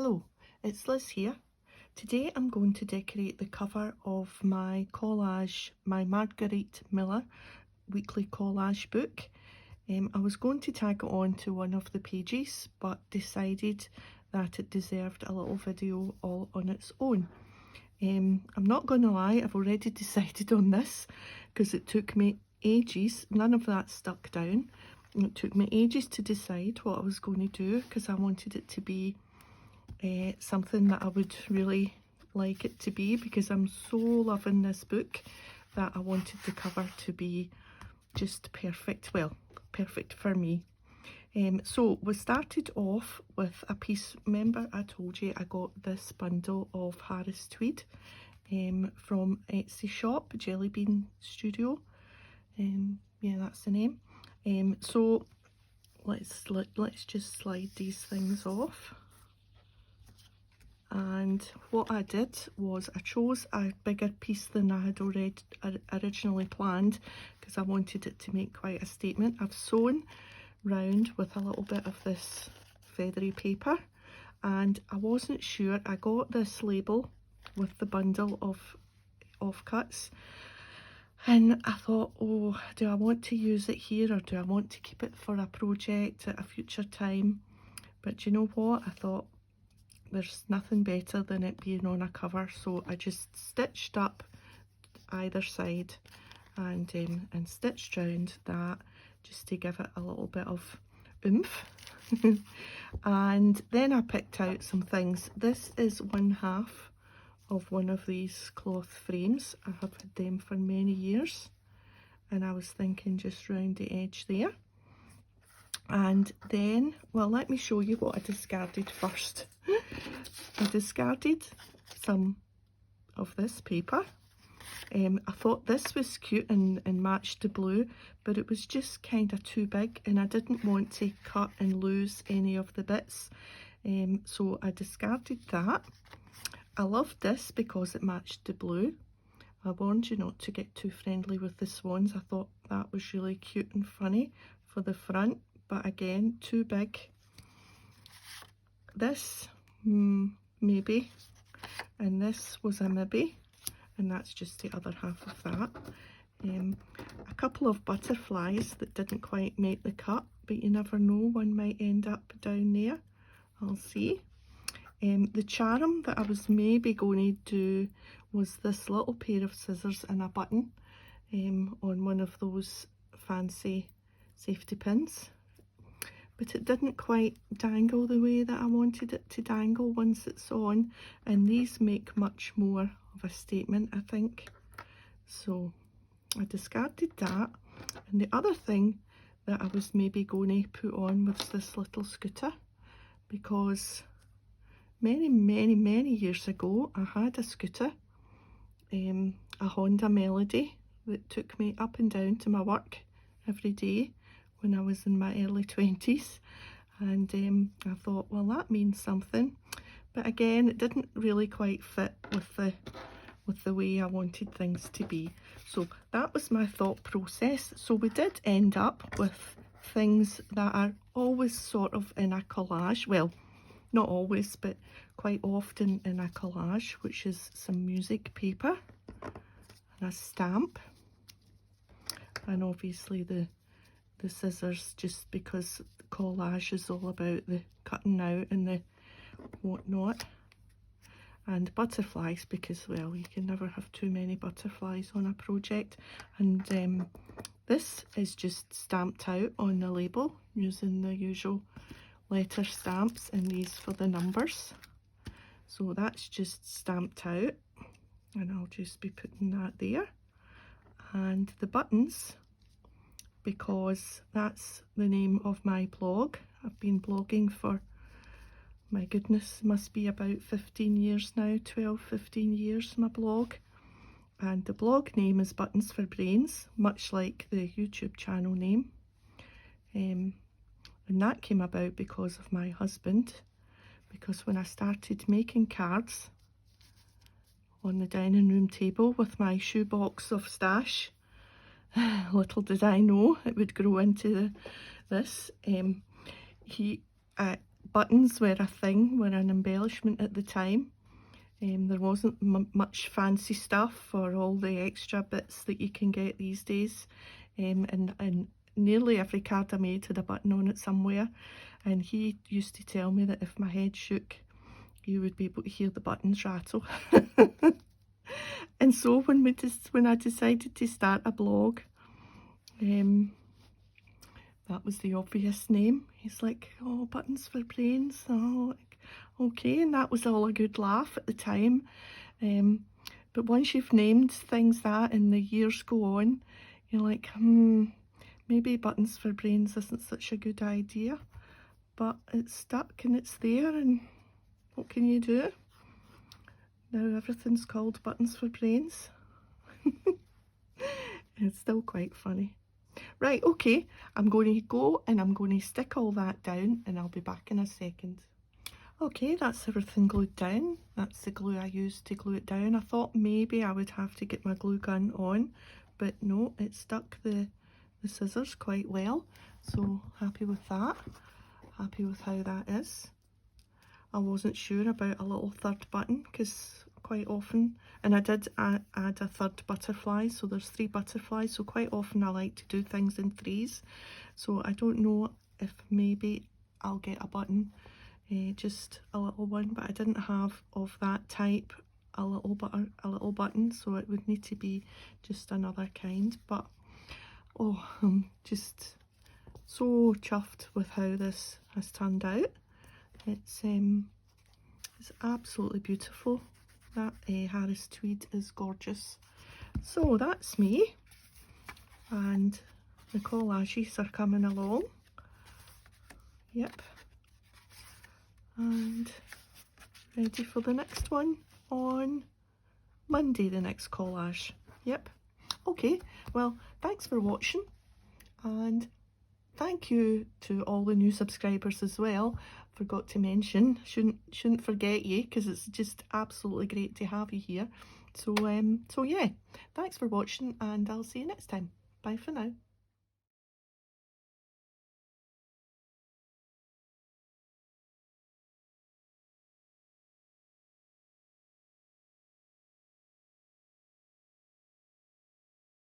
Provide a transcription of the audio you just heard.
Hello, it's Liz here. Today I'm going to decorate the cover of my collage, my Margarete Miller weekly collage book. I was going to tag it on to one of the pages, but decided that it deserved a little video all on its own. I'm not going to lie, I've already decided on this because it took me ages. None of that stuck down. It took me ages to decide what I was going to do because I wanted it to be something that I would really like it to be, because I'm so loving this book that I wanted the cover to be just perfect. Well, perfect for me. So we started off with a piece. Remember I told you I got this bundle of Harris Tweed from Etsy shop, Jelly Bean Studio. Yeah, that's the name. So let's just slide these things off. And what I did was I chose a bigger piece than I had originally planned because I wanted it to make quite a statement. I've sewn round with a little bit of this feathery paper, and I wasn't sure. I got this label with the bundle of offcuts, and I thought, oh, do I want to use it here or do I want to keep it for a project at a future time? But you know what, I thought, there's nothing better than it being on a cover, so I just stitched up either side and stitched round that just to give it a little bit of oomph. And then I picked out some things. This is one half of one of these cloth frames. I have had them for many years, and I was thinking just round the edge there. And then, well, let me show you what I discarded first. I discarded some of this paper. I thought this was cute and matched the blue, but it was just kind of too big and I didn't want to cut and lose any of the bits. So I discarded that. I loved this because it matched the blue. I warned you not to get too friendly with the swans. I thought that was really cute and funny for the front, but again, too big. This, maybe, and this was a maybe, and that's just the other half of that. A couple of butterflies that didn't quite make the cut, but you never know, one might end up down there. I'll see. The charm that I was maybe going to do was this little pair of scissors and a button on one of those fancy safety pins. But it didn't quite dangle the way that I wanted it to dangle once it's on, and these make much more of a statement, I think. So I discarded that, and the other thing that I was maybe going to put on was this little scooter, because many years ago I had a scooter, a Honda Melody, that took me up and down to my work every day when I was in my early 20s, and I thought, well, that means something. But again, it didn't really quite fit with the way I wanted things to be. So that was my thought process. So we did end up with things that are always sort of in a collage. Well, not always, but quite often in a collage, which is some music paper and a stamp, and obviously the scissors, just because collage is all about the cutting out and the whatnot, and butterflies because, well, you can never have too many butterflies on a project. And this is just stamped out on the label using the usual letter stamps, and these for the numbers. So that's just stamped out, and I'll just be putting that there. And the buttons, because that's the name of my blog. I've been blogging for, my goodness, must be about 15 years now, 12-15 years, my blog. And the blog name is Buttons for Brains, much like the YouTube channel name. And that came about because of my husband, because when I started making cards on the dining room table with my shoebox of stash, little did I know it would grow into this. He buttons were a thing, were an embellishment at the time. There wasn't much fancy stuff or all the extra bits that you can get these days. And nearly every card I made had a button on it somewhere. And he used to tell me that if my head shook, you would be able to hear the buttons rattle. And so when I decided to start a blog, that was the obvious name. He's like, oh, Buttons for Brains. Oh, okay, and that was all a good laugh at the time. But once you've named things that and the years go on, you're like, maybe Buttons for Brains isn't such a good idea. But it's stuck and it's there, and what can you do? Now everything's called Buttons for Brains. It's still quite funny. Right, okay, I'm going to go and I'm going to stick all that down, and I'll be back in a second. Okay, that's everything glued down. That's the glue I used to glue it down. I thought maybe I would have to get my glue gun on, but no, it stuck the scissors quite well. So happy with that. Happy with how that is. I wasn't sure about a little third button because quite often, and I did add a third butterfly, so there's 3 butterflies, so quite often I like to do things in 3s. So I don't know if maybe I'll get a button, just a little one, but I didn't have of that type a little button, so it would need to be just another kind. But oh, I'm just so chuffed with how this has turned out. It's absolutely beautiful. That Harris Tweed is gorgeous. So that's me, and the collages are coming along. Yep, and ready for the next one on Monday, the next collage. Yep. Okay, well, thanks for watching, and thank you to all the new subscribers as well. Forgot to mention, shouldn't forget you, because it's just absolutely great to have you here. So yeah, thanks for watching, and I'll see you next time. Bye for now.